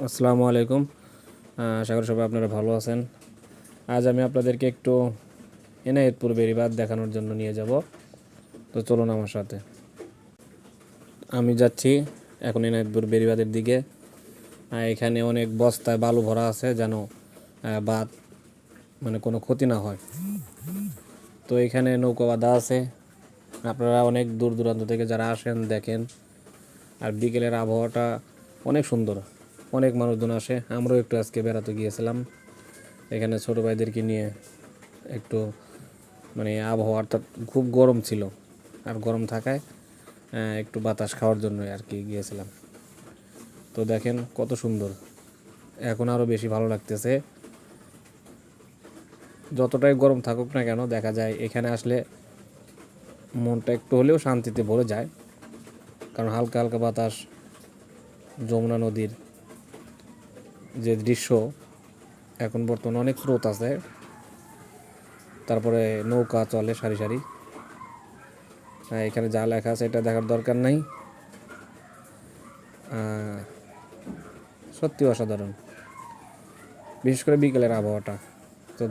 আসসালামু আলাইকুম। আশা করি সবাই আপনারা ভালো আছেন। আজ আমি আপনাদেরকে একটু এনায়েতপুর বেড়িবাঁধ দেখানোর জন্য নিয়ে যাব। তো চলুন আমার সাথে। আমি যাচ্ছি এখন এনায়েতপুর বেড়িবাঁধের দিকে। এখানে অনেক বস্তায় বালু ভরা আছে যেন বাঁধ কোনো ক্ষতি না হয়। তো এখানে নৌকা বাঁধা আছে। আপনারা অনেক দূর দূরান্ত থেকে যারা আসেন দেখেন। আর বিকেলের আবহাওয়াটা অনেক সুন্দর, অনেক মানুষজন আসে। আমরাও একটু আজকে বেড়াতে গিয়েছিলাম এখানে ছোটো ভাইদেরকে নিয়ে। একটু আবহাওয়াটা খুব গরম ছিল, আর গরম থাকায় একটু বাতাস খাওয়ার জন্য আর কি গিয়েছিলাম। তো দেখেন কত সুন্দর, এখন আরও বেশি ভালো লাগতেছে। যতটাই গরম থাকুক না কেন, দেখা যায় এখানে আসলে মনটা একটু হলেও শান্তিতে ভরে যায়। কারণ হালকা হালকা বাতাস, যমুনা নদীর যে দৃশ্য, এখন বর্তমানে অনেক স্রোত আছে। তারপরে নৌকা চলে সারি সারি। এখানে যা লেখা আছে এটা দেখার দরকার নাই। সত্যি অসাধারণ, বিশেষ করে বিকেলের আবহাওয়াটা। তো